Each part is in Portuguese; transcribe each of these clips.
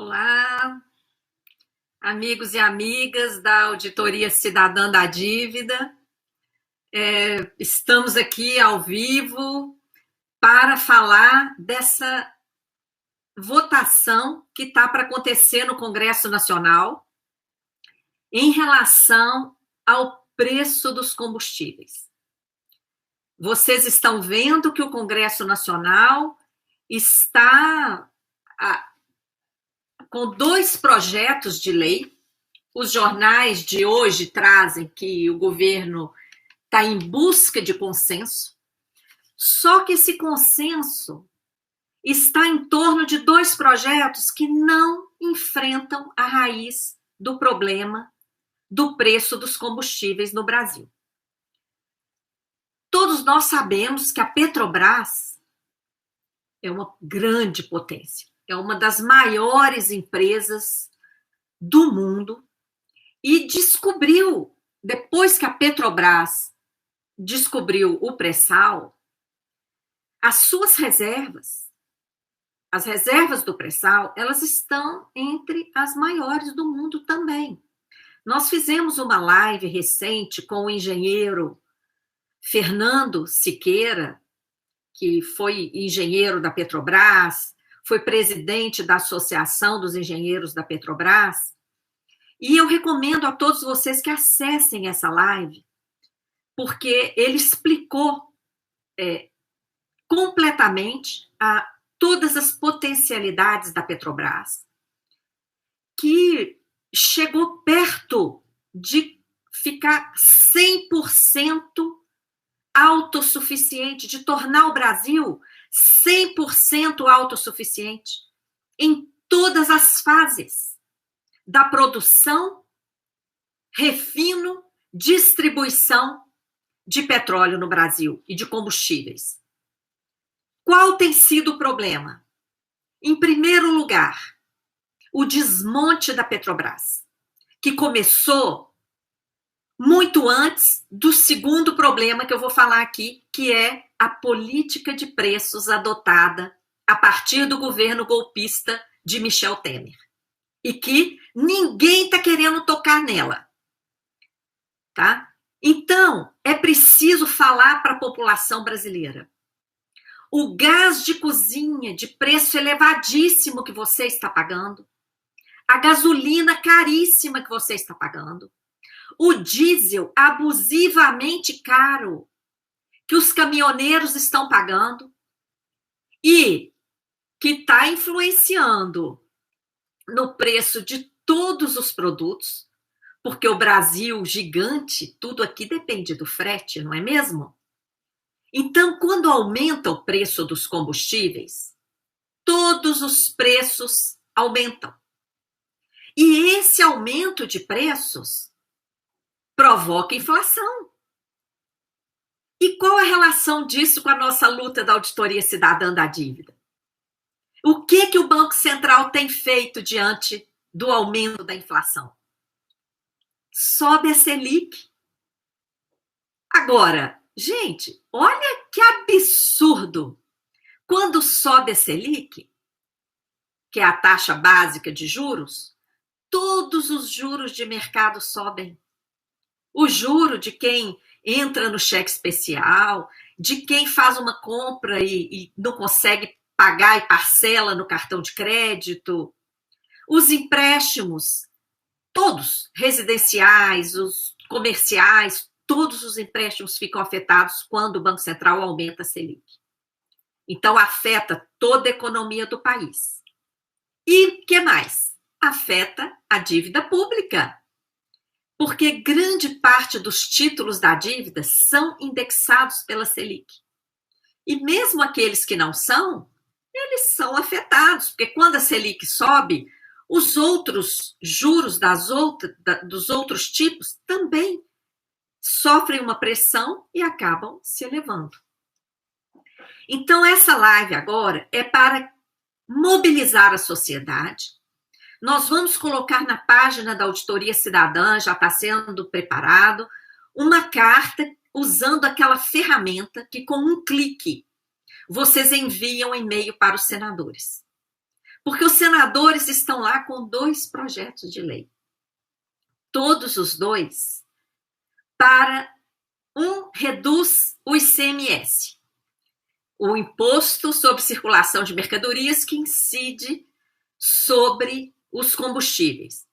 Olá, amigos e amigas da Auditoria Cidadã da Dívida. Estamos aqui ao vivo para falar dessa votação que está para acontecer no Congresso Nacional em relação ao preço dos combustíveis. Vocês estão vendo que o Congresso Nacional está com 2 projetos de lei. Os jornais de hoje trazem que o governo está em busca de consenso, só que esse consenso está em torno de 2 projetos que não enfrentam a raiz do problema do preço dos combustíveis no Brasil. Todos nós sabemos que a Petrobras é uma grande potência, é uma das maiores empresas do mundo e descobriu, depois que a Petrobras descobriu o pré-sal, as suas reservas, as reservas do pré-sal, elas estão entre as maiores do mundo também. Nós fizemos uma live recente com o engenheiro Fernando Siqueira, que foi engenheiro da Petrobras, foi presidente da Associação dos Engenheiros da Petrobras, e eu recomendo a todos vocês que acessem essa live, porque ele explicou completamente todas as potencialidades da Petrobras, que chegou perto de ficar 100% autossuficiente, de tornar o Brasil 100% autossuficiente em todas as fases da produção, refino, distribuição de petróleo no Brasil e de combustíveis. Qual tem sido o problema? Em primeiro lugar, o desmonte da Petrobras, que começou muito antes do segundo problema que eu vou falar aqui, que é a política de preços adotada a partir do governo golpista de Michel Temer. E que ninguém está querendo tocar nela. Tá? Então, é preciso falar para a população brasileira. O gás de cozinha de preço elevadíssimo que você está pagando, a gasolina caríssima que você está pagando, o diesel abusivamente caro que os caminhoneiros estão pagando e que está influenciando no preço de todos os produtos, porque o Brasil gigante, tudo aqui depende do frete, não é mesmo? Então, quando aumenta o preço dos combustíveis, todos os preços aumentam. E esse aumento de preços provoca inflação. E qual a relação disso com a nossa luta da Auditoria Cidadã da Dívida? O que o Banco Central tem feito diante do aumento da inflação? Sobe a Selic. Agora, gente, olha que absurdo. Quando sobe a Selic, que é a taxa básica de juros, todos os juros de mercado sobem. O juro de quem entra no cheque especial, de quem faz uma compra e não consegue pagar e parcela no cartão de crédito, os empréstimos, todos, residenciais, os comerciais, todos os empréstimos ficam afetados quando o Banco Central aumenta a Selic. Então, afeta toda a economia do país. E o que mais? Afeta a dívida pública, porque grande parte dos títulos da dívida são indexados pela Selic. E mesmo aqueles que não são, eles são afetados, porque quando a Selic sobe, os outros juros dos outros tipos também sofrem uma pressão e acabam se elevando. Então, essa live agora é para mobilizar a sociedade. Nós vamos colocar na página da Auditoria Cidadã, já está sendo preparado, uma carta usando aquela ferramenta que, com um clique, vocês enviam e-mail para os senadores. Porque os senadores estão lá com 2 projetos de lei. Todos os 2 para reduz o ICMS, o Imposto sobre Circulação de Mercadorias, que incide sobre os combustíveis.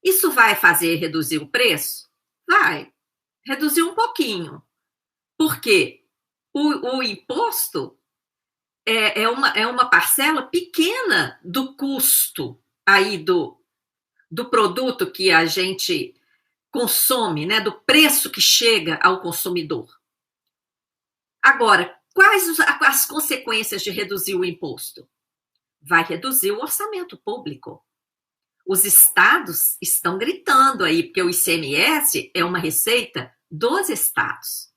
Isso vai fazer reduzir o preço? Vai. Reduzir um pouquinho. Por quê? O imposto é uma parcela pequena do custo aí do produto que a gente consome, né, do preço que chega ao consumidor. Agora, quais as consequências de reduzir o imposto? Vai reduzir o orçamento público. Os estados estão gritando aí, porque o ICMS é uma receita dos estados,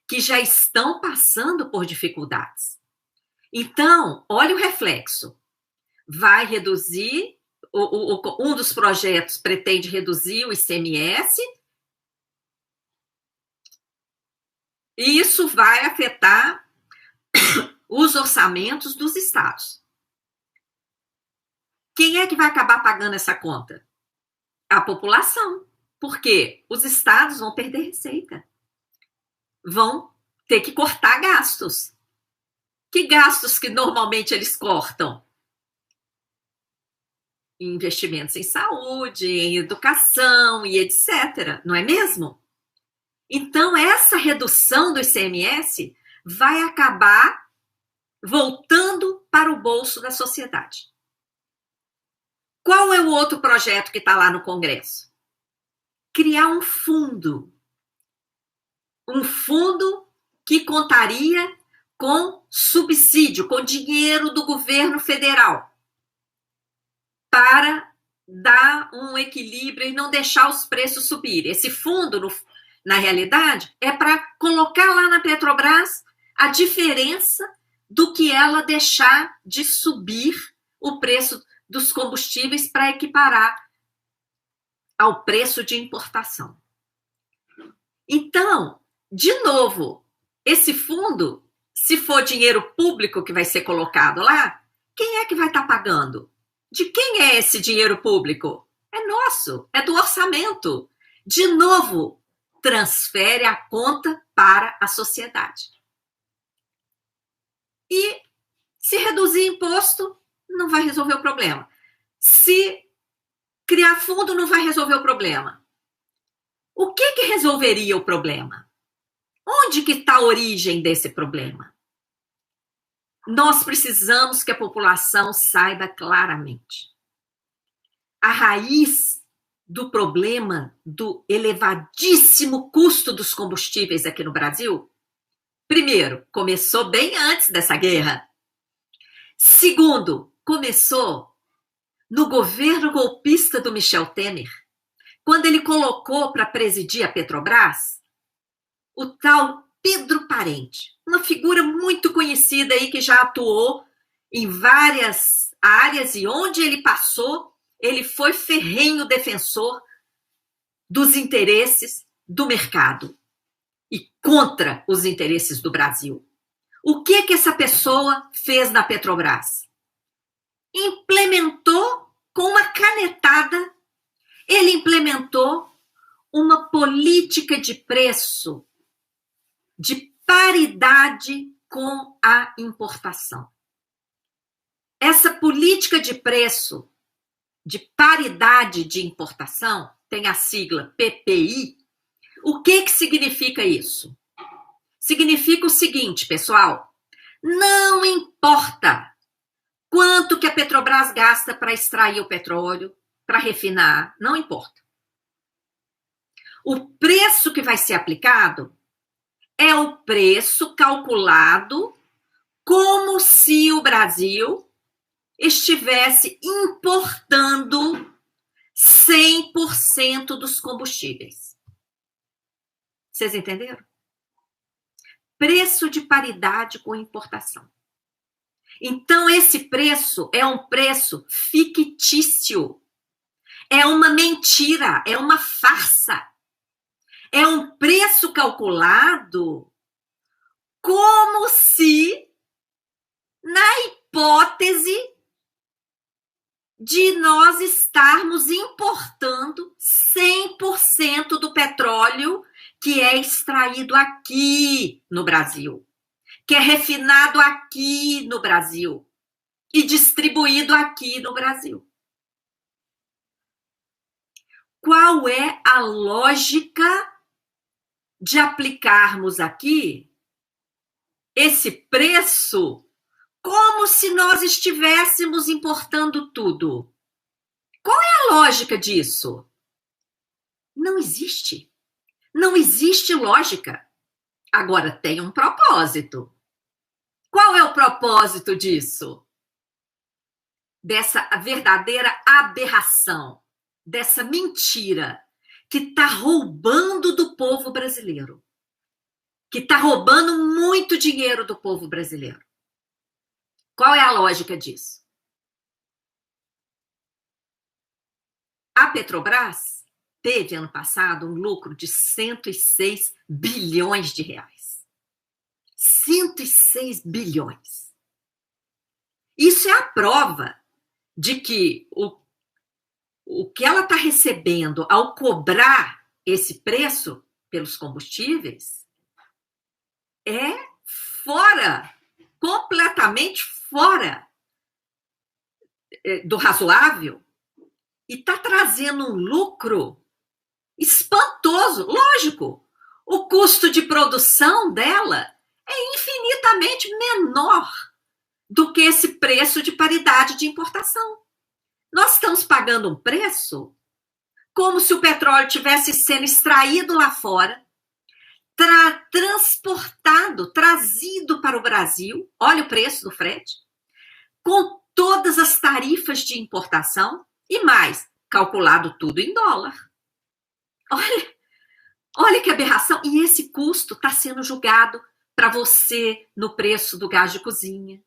que já estão passando por dificuldades. Então, olha o reflexo. Vai reduzir, um dos projetos pretende reduzir o ICMS, e isso vai afetar os orçamentos dos estados. Quem é que vai acabar pagando essa conta? A população. Porque os estados vão perder receita. Vão ter que cortar gastos. Que gastos que normalmente eles cortam? Investimentos em saúde, em educação e etc. Não é mesmo? Então, essa redução do ICMS vai acabar voltando para o bolso da sociedade. Qual é o outro projeto que está lá no Congresso? Criar um fundo. Um fundo que contaria com subsídio, com dinheiro do governo federal, para dar um equilíbrio e não deixar os preços subirem. Esse fundo, na realidade, é para colocar lá na Petrobras a diferença do que ela deixar de subir o preço dos combustíveis para equiparar ao preço de importação. Então, de novo, esse fundo, se for dinheiro público que vai ser colocado lá, quem é que vai estar pagando? De quem é esse dinheiro público? É nosso, é do orçamento. De novo, transfere a conta para a sociedade. E se reduzir imposto, não vai resolver o problema. Se criar fundo, não vai resolver o problema. O que resolveria o problema? Onde que está a origem desse problema? Nós precisamos que a população saiba claramente. A raiz do problema do elevadíssimo custo dos combustíveis aqui no Brasil, primeiro, começou bem antes dessa guerra. Segundo, começou no governo golpista do Michel Temer, quando ele colocou para presidir a Petrobras o tal Pedro Parente, uma figura muito conhecida aí que já atuou em várias áreas e onde ele passou, ele foi ferrenho defensor dos interesses do mercado e contra os interesses do Brasil. O que essa pessoa fez na Petrobras? Implementou com uma canetada, ele implementou uma política de preço de paridade com a importação. Essa política de preço de paridade de importação tem a sigla PPI. O que significa isso? Significa o seguinte, pessoal, não importa quanto que a Petrobras gasta para extrair o petróleo, para refinar, não importa. O preço que vai ser aplicado é o preço calculado como se o Brasil estivesse importando 100% dos combustíveis. Vocês entenderam? Preço de paridade com importação. Então, esse preço é um preço fictício. É uma mentira, é uma farsa. É um preço calculado como se, na hipótese de nós estarmos importando 100% do petróleo que é extraído aqui no Brasil, que é refinado aqui no Brasil e distribuído aqui no Brasil. Qual é a lógica de aplicarmos aqui esse preço como se nós estivéssemos importando tudo? Qual é a lógica disso? Não existe. Não existe lógica. Agora, tem um propósito. Qual é o propósito disso? Dessa verdadeira aberração, dessa mentira que está roubando do povo brasileiro, que está roubando muito dinheiro do povo brasileiro. Qual é a lógica disso? A Petrobras teve, ano passado, um lucro de 106 bilhões de reais. 106 bilhões. Isso é a prova de que o que ela está recebendo ao cobrar esse preço pelos combustíveis é fora, completamente fora do razoável, e está trazendo um lucro espantoso. Lógico, o custo de produção dela é infinitamente menor do que esse preço de paridade de importação. Nós estamos pagando um preço como se o petróleo tivesse sendo extraído lá fora, transportado, trazido para o Brasil, olha o preço do frete, com todas as tarifas de importação e mais, calculado tudo em dólar. Olha que aberração. E esse custo está sendo julgado para você no preço do gás de cozinha,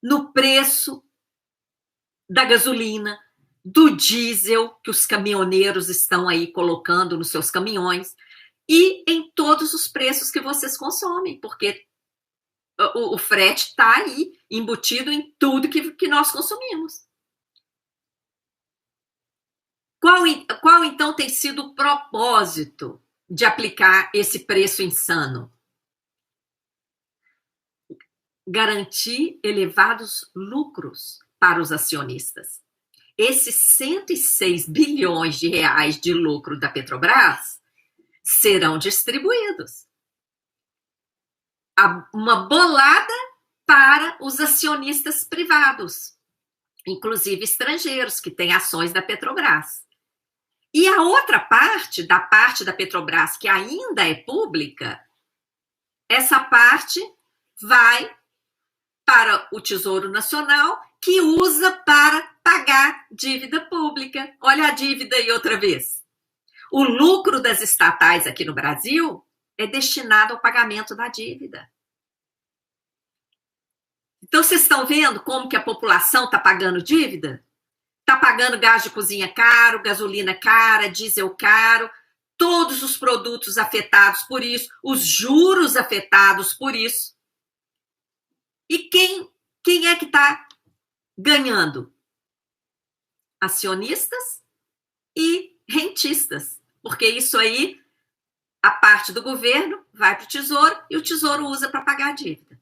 no preço da gasolina, do diesel que os caminhoneiros estão aí colocando nos seus caminhões e em todos os preços que vocês consomem, porque o frete está aí embutido em tudo que nós consumimos. Qual então tem sido o propósito de aplicar esse preço insano? Garantir elevados lucros para os acionistas. Esses 106 bilhões de reais de lucro da Petrobras serão distribuídos. Uma bolada para os acionistas privados, inclusive estrangeiros, que têm ações da Petrobras. E a outra parte da Petrobras, que ainda é pública, essa parte vai para o Tesouro Nacional, que usa para pagar dívida pública. Olha a dívida aí outra vez. O lucro das estatais aqui no Brasil é destinado ao pagamento da dívida. Então, vocês estão vendo como que a população está pagando dívida? Está pagando gás de cozinha caro, gasolina cara, diesel caro, todos os produtos afetados por isso, os juros afetados por isso. E quem é que está ganhando? Acionistas e rentistas. Porque isso aí, a parte do governo vai para o Tesouro e o Tesouro usa para pagar a dívida.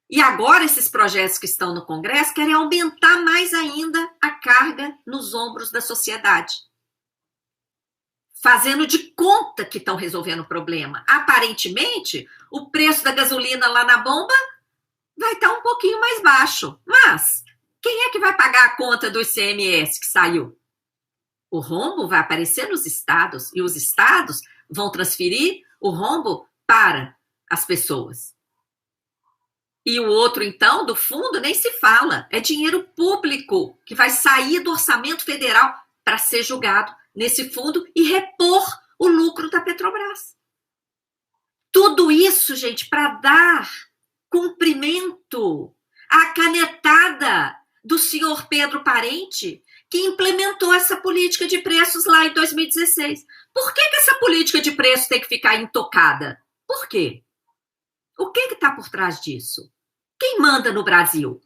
E agora esses projetos que estão no Congresso querem aumentar mais ainda a carga nos ombros da sociedade, fazendo de conta que estão resolvendo o problema. Aparentemente, o preço da gasolina lá na bomba vai estar um pouquinho mais baixo. Mas quem é que vai pagar a conta do ICMS que saiu? O rombo vai aparecer nos estados e os estados vão transferir o rombo para as pessoas. E o outro, então, do fundo, nem se fala. É dinheiro público que vai sair do orçamento federal para ser julgado nesse fundo e repor o lucro da Petrobras. Tudo isso, gente, para dar cumprimento à canetada do senhor Pedro Parente, que implementou essa política de preços lá em 2016. Por que essa política de preços tem que ficar intocada? Por quê? O que está por trás disso? Quem manda no Brasil?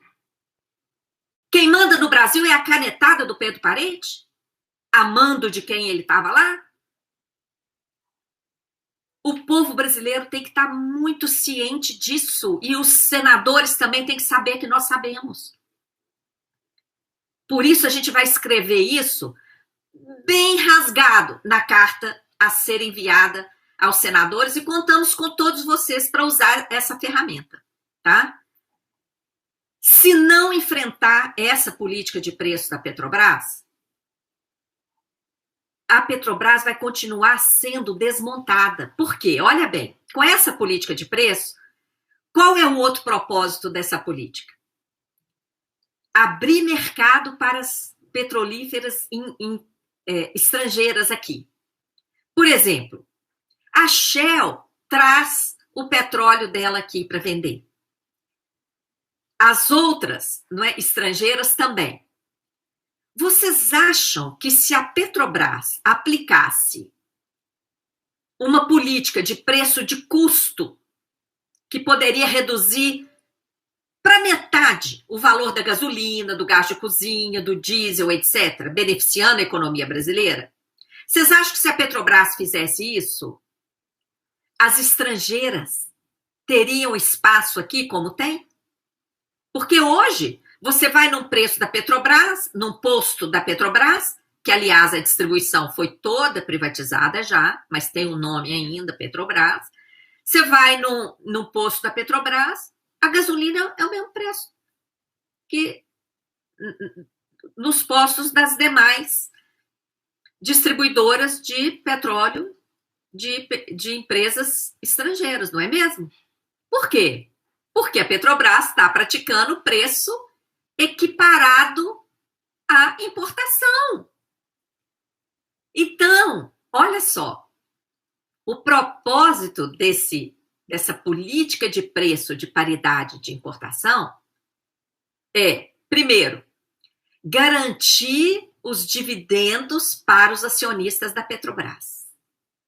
Quem manda no Brasil é a canetada do Pedro Parente? A mando de quem ele estava lá? O povo brasileiro tem que estar muito ciente disso. E os senadores também têm que saber que nós sabemos. Por isso a gente vai escrever isso bem rasgado na carta a ser enviada aos senadores e contamos com todos vocês para usar essa ferramenta, tá? Se não enfrentar essa política de preço da Petrobras, a Petrobras vai continuar sendo desmontada. Por quê? Olha bem, com essa política de preço, qual é o outro propósito dessa política? Abrir mercado para as petrolíferas estrangeiras aqui. Por exemplo, a Shell traz o petróleo dela aqui para vender. As outras, não é, estrangeiras também. Vocês acham que se a Petrobras aplicasse uma política de preço de custo que poderia reduzir para metade o valor da gasolina, do gás de cozinha, do diesel, etc., beneficiando a economia brasileira? Vocês acham que se a Petrobras fizesse isso, as estrangeiras teriam espaço aqui como tem? Porque hoje você vai num preço da Petrobras, num posto da Petrobras, que aliás a distribuição foi toda privatizada já, mas tem um nome ainda, Petrobras. Você vai num posto da Petrobras, a gasolina é o mesmo preço que nos postos das demais distribuidoras de petróleo de empresas estrangeiras, não é mesmo? Por quê? Porque a Petrobras está praticando preço equiparado à importação. Então, olha só, o propósito dessa política de preço de paridade de importação é, primeiro, garantir os dividendos para os acionistas da Petrobras,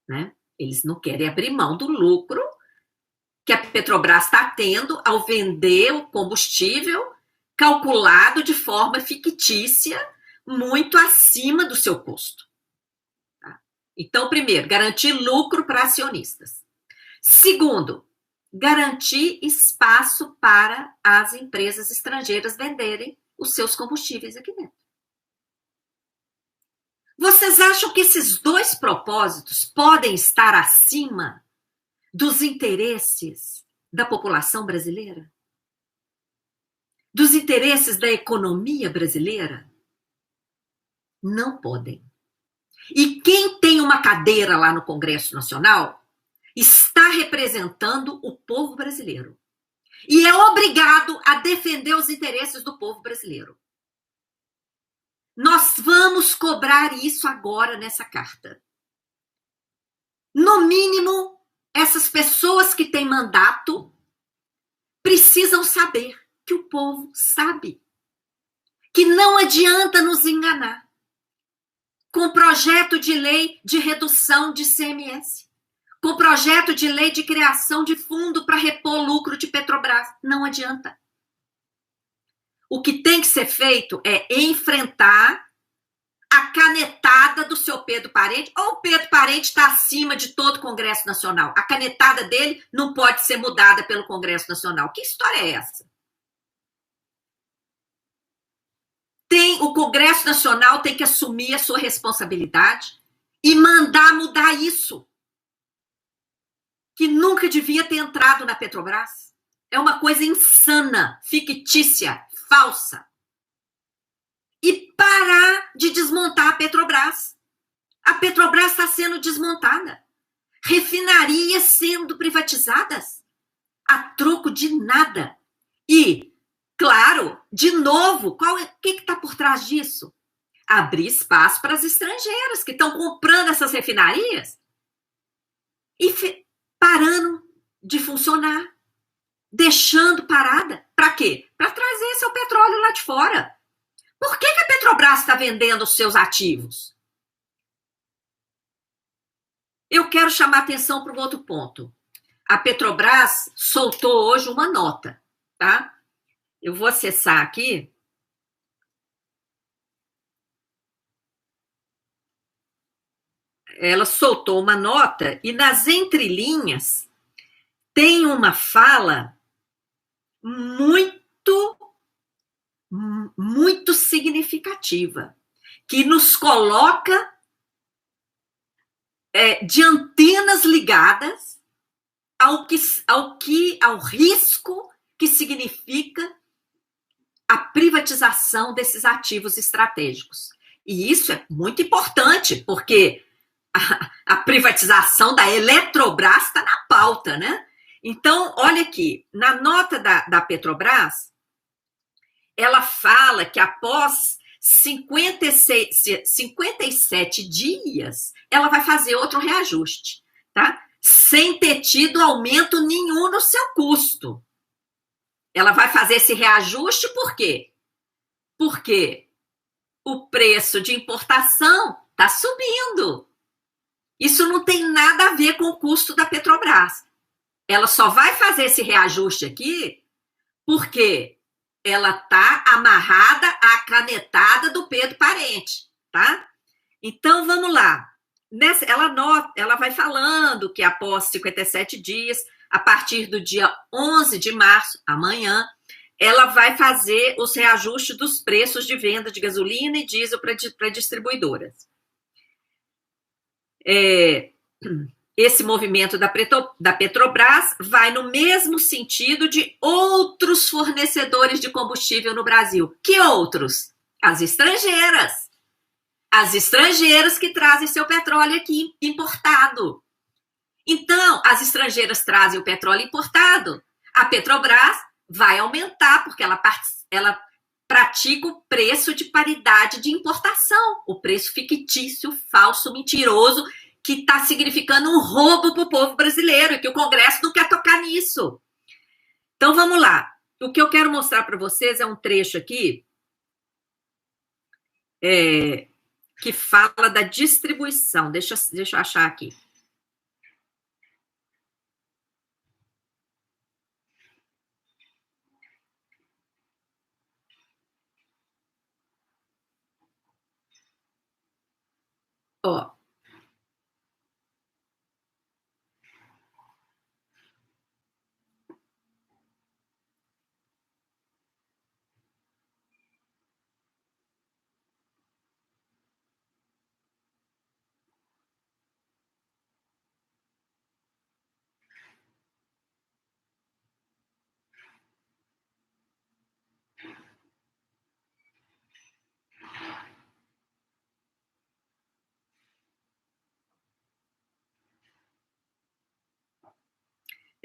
né? Eles não querem abrir mão do lucro que a Petrobras está tendo ao vender o combustível calculado de forma fictícia, muito acima do seu custo. Tá? Então, primeiro, garantir lucro para acionistas. Segundo, garantir espaço para as empresas estrangeiras venderem os seus combustíveis aqui dentro. Vocês acham que esses dois propósitos podem estar acima dos interesses da população brasileira? Dos interesses da economia brasileira? Não podem. E quem tem uma cadeira lá no Congresso Nacional está representando o povo brasileiro. E é obrigado a defender os interesses do povo brasileiro. Nós vamos cobrar isso agora nessa carta. No mínimo, essas pessoas que têm mandato precisam saber que o povo sabe que não adianta nos enganar com projeto de lei de redução de CMS, com projeto de lei de criação de fundo para repor lucro de Petrobras. Não adianta. O que tem que ser feito é enfrentar a canetada do seu Pedro Parente, ou o Pedro Parente está acima de todo o Congresso Nacional. A canetada dele não pode ser mudada pelo Congresso Nacional. Que história é essa? O Congresso Nacional tem que assumir a sua responsabilidade e mandar mudar isso, que nunca devia ter entrado na Petrobras. É uma coisa insana, fictícia, falsa. E parar de desmontar a Petrobras. A Petrobras está sendo desmontada. Refinarias sendo privatizadas a troco de nada. E, claro, de novo, o que está por trás disso? Abrir espaço para as estrangeiras que estão comprando essas refinarias e parando de funcionar, deixando parada. Para quê? Para trazer seu petróleo lá de fora. Por que a Petrobras está vendendo os seus ativos? Eu quero chamar atenção para um outro ponto. A Petrobras soltou hoje uma nota, tá? Eu vou acessar aqui ela soltou uma nota e nas entrelinhas tem uma fala muito significativa, que nos coloca de antenas ligadas ao risco que significa a privatização desses ativos estratégicos. E isso é muito importante, porque a privatização da Eletrobras está na pauta, né? Então, olha aqui, na nota da Petrobras, ela fala que após 57 dias, ela vai fazer outro reajuste, tá? Sem ter tido aumento nenhum no seu custo. Ela vai fazer esse reajuste por quê? Porque o preço de importação está subindo. Isso não tem nada a ver com o custo da Petrobras. Ela só vai fazer esse reajuste aqui porque ela está amarrada à canetada do Pedro Parente, tá? Então, vamos lá. Ela vai falando que após 57 dias, a partir do dia 11 de março, amanhã, ela vai fazer os reajustes dos preços de venda de gasolina e diesel para distribuidoras. Esse movimento da Petrobras vai no mesmo sentido de outros fornecedores de combustível no Brasil. Que outros? As estrangeiras. As estrangeiras que trazem seu petróleo aqui importado. Então, as estrangeiras trazem o petróleo importado. A Petrobras vai aumentar, porque ela pratica o preço de paridade de importação. O preço fictício, falso, mentiroso, que está significando um roubo para o povo brasileiro e que o Congresso não quer tocar nisso. Então, vamos lá. O que eu quero mostrar para vocês é um trecho aqui que fala da distribuição. Deixa eu achar aqui. Ó.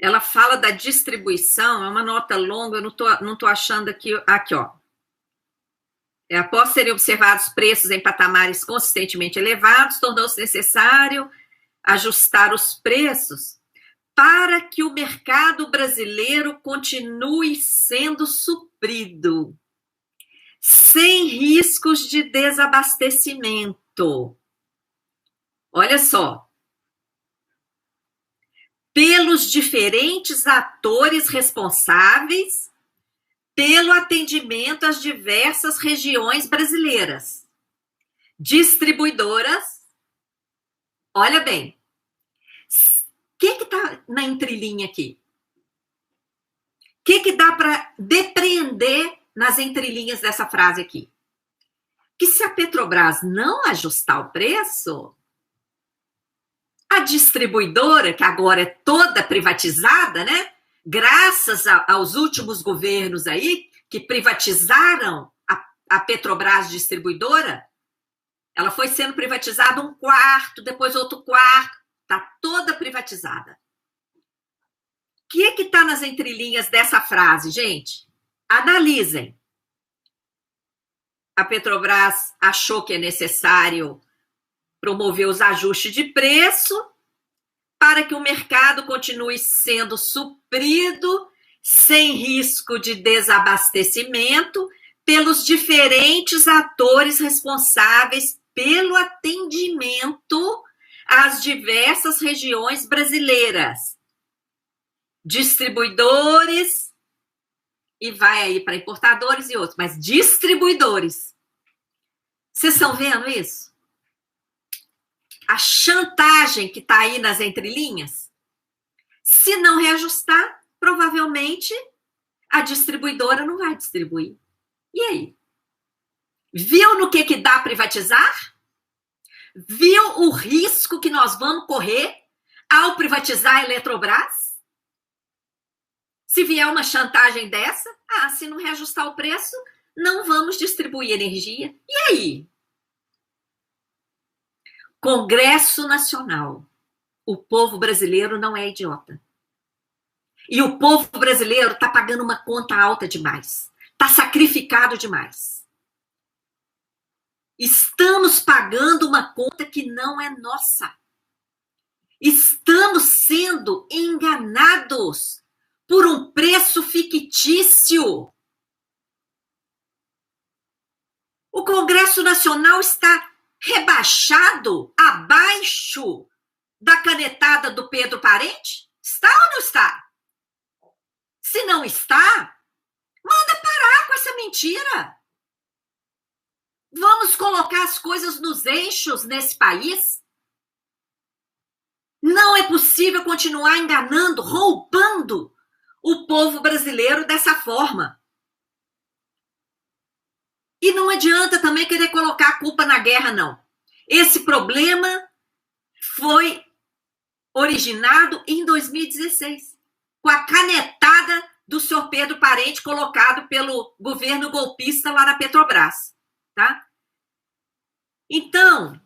Ela fala da distribuição, é uma nota longa, eu não tô achando aqui, ó. Após serem observados preços em patamares consistentemente elevados, tornou-se necessário ajustar os preços para que o mercado brasileiro continue sendo suprido, sem riscos de desabastecimento. Olha só. Pelos diferentes atores responsáveis pelo atendimento às diversas regiões brasileiras. Distribuidoras, olha bem, o que está na entrelinha aqui? O que dá para depreender nas entrelinhas dessa frase aqui? Que se a Petrobras não ajustar o preço, a distribuidora, que agora é toda privatizada, né? Graças aos últimos governos aí, que privatizaram a Petrobras distribuidora, ela foi sendo privatizada um quarto, depois outro quarto, está toda privatizada. O que está nas entrelinhas dessa frase, gente? Analisem. A Petrobras achou que é necessário promover os ajustes de preço para que o mercado continue sendo suprido sem risco de desabastecimento pelos diferentes atores responsáveis pelo atendimento às diversas regiões brasileiras. Distribuidores, e vai aí para importadores e outros, mas distribuidores. Vocês estão vendo isso? a chantagem que está aí nas entrelinhas? Se não reajustar, provavelmente a distribuidora não vai distribuir. E aí? Viu no que dá privatizar? Viu o risco que nós vamos correr ao privatizar a Eletrobras? Se vier uma chantagem dessa, se não reajustar o preço, não vamos distribuir energia. E aí? Congresso Nacional. O povo brasileiro não é idiota. E o povo brasileiro está pagando uma conta alta demais. Está sacrificado demais. Estamos pagando uma conta que não é nossa. Estamos sendo enganados por um preço fictício. O Congresso Nacional está rebaixado abaixo da canetada do Pedro Parente? Está ou não está? Se não está, manda parar com essa mentira. Vamos colocar as coisas nos eixos nesse país? Não é possível continuar enganando, roubando o povo brasileiro dessa forma. E não adianta também querer colocar a culpa na guerra, não. Esse problema foi originado em 2016, com a canetada do senhor Pedro Parente colocado pelo governo golpista lá na Petrobras, tá? Então,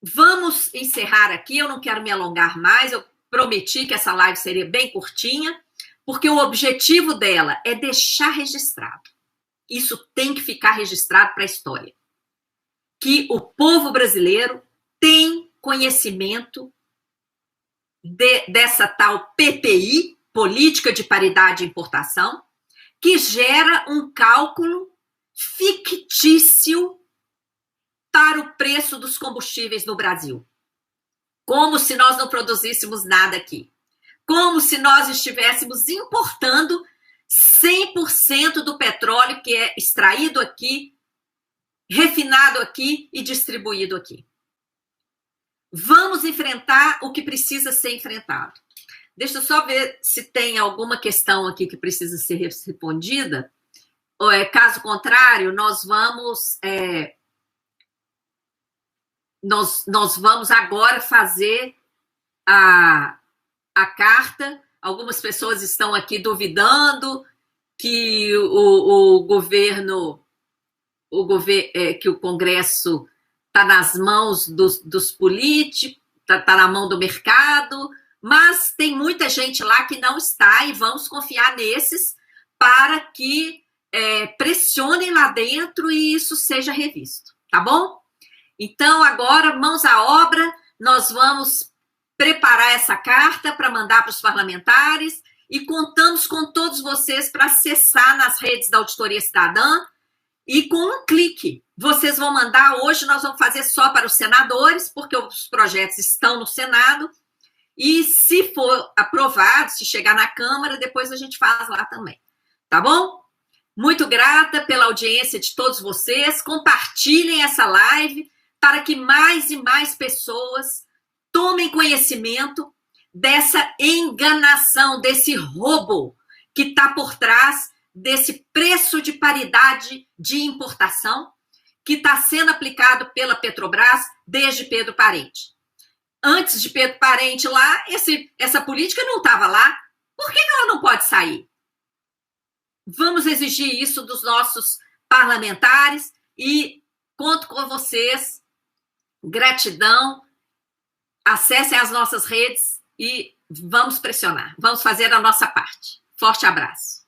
vamos encerrar aqui, eu não quero me alongar mais, eu prometi que essa live seria bem curtinha, porque o objetivo dela é deixar registrado. Isso tem que ficar registrado para a história. Que o povo brasileiro tem conhecimento dessa tal PPI, Política de Paridade de Importação, que gera um cálculo fictício para o preço dos combustíveis no Brasil. Como se nós não produzíssemos nada aqui. Como se nós estivéssemos importando 100% do petróleo que é extraído aqui, refinado aqui e distribuído aqui. Vamos enfrentar o que precisa ser enfrentado. Deixa eu só ver se tem alguma questão aqui que precisa ser respondida. Caso contrário, nós vamos agora fazer a carta. Algumas pessoas estão aqui duvidando que o governo, que o Congresso está nas mãos dos políticos, está na mão do mercado, mas tem muita gente lá que não está e vamos confiar nesses para que pressionem lá dentro e isso seja revisto, tá bom? Então, agora, mãos à obra, nós vamos preparar essa carta para mandar para os parlamentares e contamos com todos vocês para acessar nas redes da Auditoria Cidadã e com um clique. Vocês vão mandar, hoje nós vamos fazer só para os senadores, porque os projetos estão no Senado, e se for aprovado, se chegar na Câmara, depois a gente faz lá também, tá bom? Muito grata pela audiência de todos vocês, compartilhem essa live para que mais e mais pessoas tomem conhecimento dessa enganação, desse roubo que está por trás desse preço de paridade de importação que está sendo aplicado pela Petrobras desde Pedro Parente. Antes de Pedro Parente lá, essa política não estava lá. Por que ela não pode sair? Vamos exigir isso dos nossos parlamentares e conto com vocês. Gratidão. Acessem as nossas redes e vamos pressionar. Vamos fazer a nossa parte. Forte abraço.